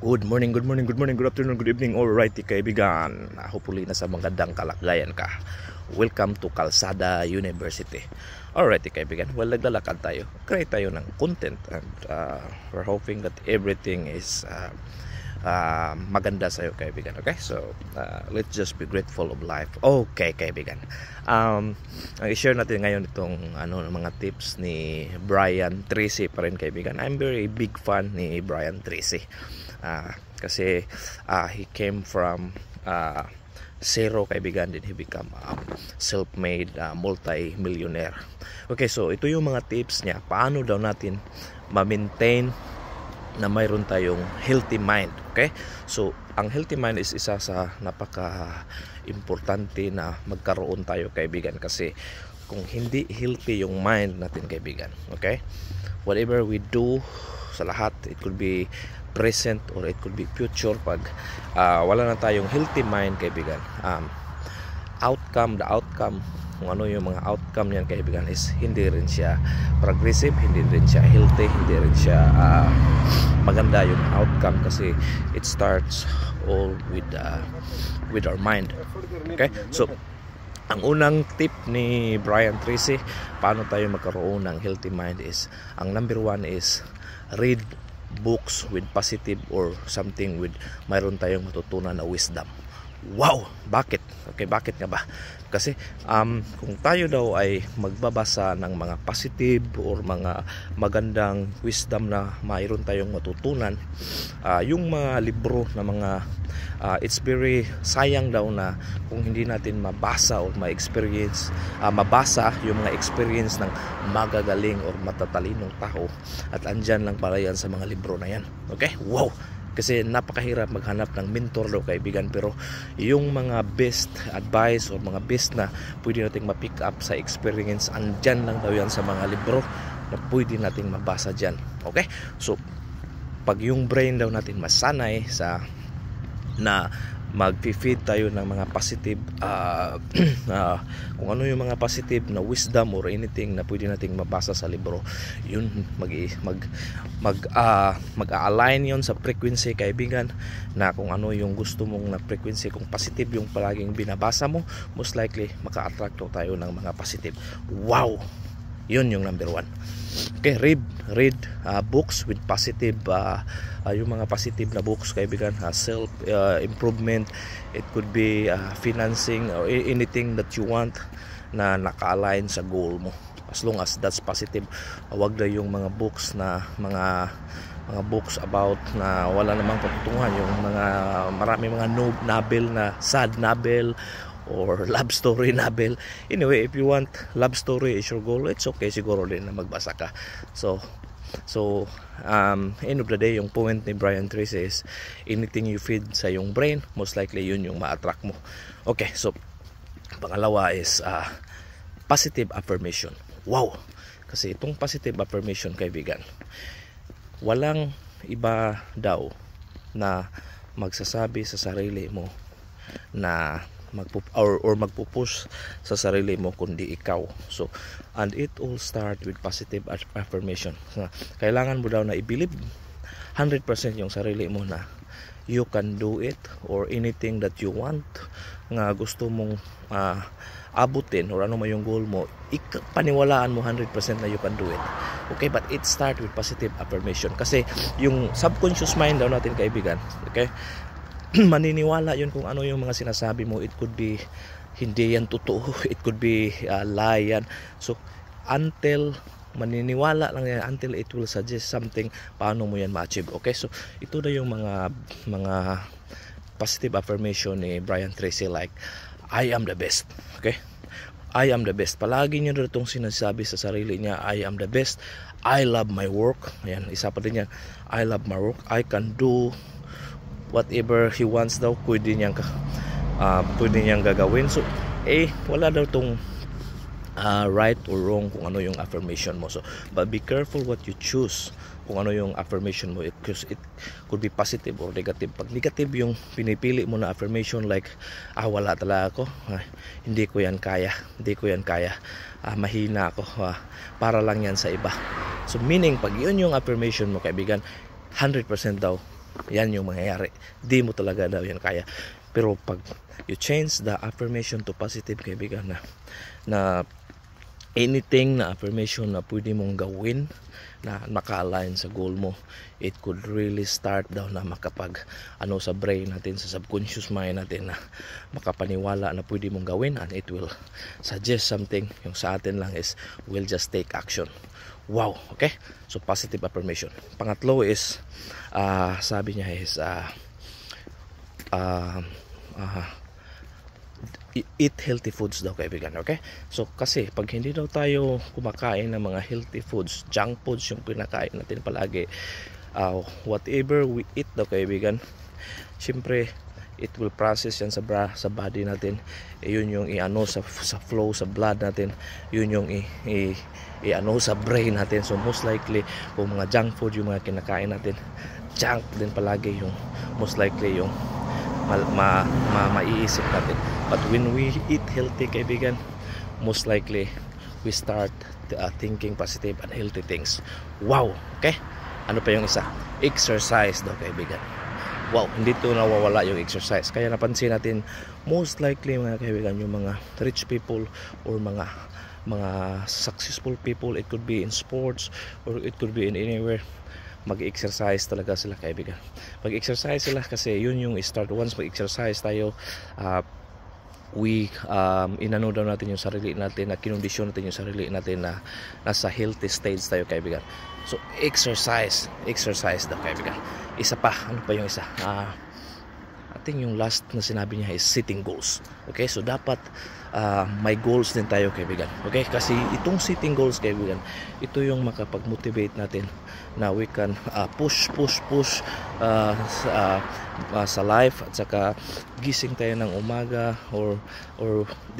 Good morning, good morning, good morning, good afternoon, good evening, alrighty kaibigan. Hopefully nasa magandang kalagayan ka. Welcome to Calzada University. Alrighty kaibigan, well naglalakad tayo. Create tayo ng content and we're hoping that everything is maganda sa'yo kaibigan. Okay, so let's just be grateful of life. Okay kaibigan, i-share natin ngayon itong mga tips ni Brian Tracy pa rin kaibigan. I'm very big fan ni Brian Tracy. Kasi he came from zero kaibigan, then he become self-made multi-millionaire. Okay, so ito yung mga tips niya. Paano daw natin ma-maintain na mayroon tayong healthy mind. Okay, so ang healthy mind is isa sa napaka-importante na magkaroon tayo kaibigan, kasi kung hindi healthy yung mind natin kaibigan, okay, whatever we do sa lahat, it could be present or it could be future, pag wala na tayong healthy mind kaibigan, the outcome, kung ano yung mga outcome niyan kaibigan, is hindi rin siya progressive, hindi rin siya healthy, hindi rin siya maganda yung outcome, kasi it starts all with our mind. Okay, so ang unang tip ni Brian Tracy paano tayo magkaroon ng healthy mind is, ang number one is read books with positive or something with mayroon tayong matutunan na wisdom. Wow! Bakit? Okay, bakit nga ba? Kasi kung tayo daw ay magbabasa ng mga positive or mga magandang wisdom na mayroon tayong matutunan, yung mga libro na mga it's very sayang daw na kung hindi natin mabasa or ma-experience, mabasa yung mga experience ng magagaling or matatalinong tao, at andyan lang pala yan sa mga libro na yan. Okay? Wow! Kasi napakahirap maghanap ng mentor daw kaibigan, pero yung mga best advice or mga best na pwede nating ma-pick up sa experience, andyan lang daw yan sa mga libro na pwede nating mabasa dyan. Okay? So pag yung brain daw natin masanay sa na mag-feed tayo ng mga positive kung ano yung mga positive na wisdom or anything na pwede nating mabasa sa libro, yun mag-align yon sa frequency kaibigan, na kung ano yung gusto mong na frequency, kung positive yung palaging binabasa mo, most likely maka-attract tayo ng mga positive. Wow! Yun yung number one. Okay, read books with positive, yung mga positive na books kaibigan, self improvement, it could be financing or anything that you want na naka-align sa goal mo, as long as that's positive. Wag na yung mga books na mga books about na wala namang patutungan, yung mga marami mga novel na sad novel or love story novel. Anyway, if you want love story is your goal, it's okay siguro din na magbasa ka. So end of the day, yung point ni Brian Tracy is anything you feed sa yung brain, most likely yun yung ma-attract mo. Okay, so pangalawa is positive affirmation. Wow! Kasi itong positive affirmation kaibigan, walang iba daw na magsasabi sa sarili mo na magpupush sa sarili mo kundi ikaw. So, and it all start with positive affirmation. Kailangan mo daw na i-believe 100% yung sarili mo na you can do it, or anything that you want nga gusto mong abutin, or ano man yung goal mo, paniwalaan mo 100% na you can do it. Okay, but it start with positive affirmation, kasi yung subconscious mind daw natin kaibigan, okay, maniniwala yun kung ano yung mga sinasabi mo. It could be hindi yan totoo, it could be lie yan. So until maniniwala lang yan, until it will suggest something, paano mo yan ma-achieve. Okay, so ito na yung mga positive affirmation ni Brian Tracy, like I am the best. Okay, I am the best. Palagi niya na itong sinasabi sa sarili niya, I am the best. I love my work. Ayan, isa pa din yan, I love my work. I can do whatever he wants daw, pwede niyang gagawin. So wala daw tong right or wrong kung ano yung affirmation mo. So but be careful what you choose, kung ano yung affirmation mo, because it could be positive or negative. Pag negative yung pinipili mo na affirmation, like wala talaga ako, hindi ko yan kaya, mahina ako, para lang yan sa iba. So meaning, pag yun yung affirmation mo kaibigan, 100% daw yan yung mangyayari. Di mo talaga daw yan kaya. Pero pag you change the affirmation to positive, kaibigan, na anything na affirmation na pwede mong gawin na naka-align sa goal mo, it could really start daw na makapag sa brain natin, sa subconscious mind natin, na makapaniwala na pwede mong gawin, and it will suggest something. Yung sa atin lang is we'll just take action. Wow, okay? So positive affirmation. Pangatlo is sabi niya is eat healthy foods daw, kaibigan. Okay? So kasi pag hindi daw tayo kumakain ng mga healthy foods, junk foods yung pinakain natin palagi, whatever we eat daw, kaibigan, syempre it will process yan sa body natin. Yun yung sa flow sa blood natin, yun yung sa brain natin. So most likely kung mga junk food yung mga kinakain natin, junk din palagi yung most likely yung maiisip natin. But when we eat healthy, kaibigan, most likely we start thinking positive and healthy things. Wow, okay? Ano pa yung isa? Exercise daw, kaibigan. Wow, hindi to nawawala yung exercise. Kaya napansin natin, most likely mga kaibigan, yung mga rich people or mga successful people, it could be in sports or it could be in anywhere, mag-exercise talaga sila, kaibigan. Mag-exercise sila kasi yun yung start. Once mag-exercise tayo, inano daw natin yung sarili natin, na kinondisyon natin yung sarili natin na nasa healthy stage tayo, kaibigan. So exercise daw, kaibigan. Isa pa, ano pa yung isa? I think yung last na sinabi niya is setting goals. Okay, so dapat may goals din tayo, kaibigan. Okay, kasi itong setting goals, kaibigan, ito yung makapag-motivate natin na we can push sa life, at saka gising tayo ng umaga, or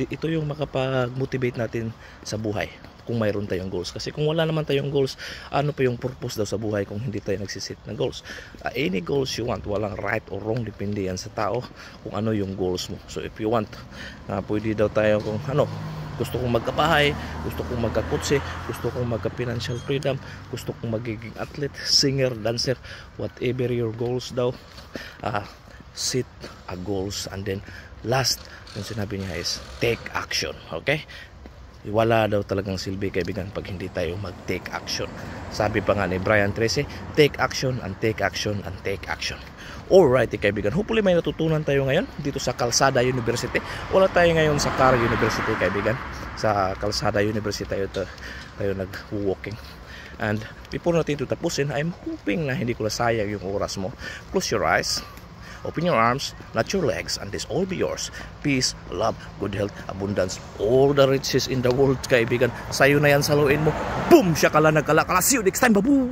ito yung makapag-motivate natin sa buhay kung mayroon tayong goals. Kasi kung wala naman tayong goals, ano pa yung purpose daw sa buhay kung hindi tayo nagsiset ng goals? Any goals you want, walang right or wrong, depende yan sa tao kung ano yung goals mo. So if you want, pwede daw tayo kung gusto kong magkabahay, gusto kong magkakotse, gusto kong magka-financial freedom, gusto kong magiging athlete, singer, dancer, whatever your goals daw, set a goals. And then last, yung sinabi niya is take action. Okay? Wala daw talagang silbi, kaibigan, pag hindi tayo mag-take action. Sabi pa nga ni Brian Tracy, take action and take action and take action. Alright, kaibigan, hopefully may natutunan tayo ngayon dito sa Calzada University. Wala tayo ngayon sa Car University, kaibigan. Sa Calzada University tayo nag-walking. And before natin ito tapusin, I'm hoping na hindi ko nasayang yung oras mo. Close your eyes, open your arms, not your legs, and this all be yours. Peace, love, good health, abundance, all the riches in the world, kaibigan. Sa'yo na yan, saluin mo. Boom! Siya kala nagkala. See you next time, babu!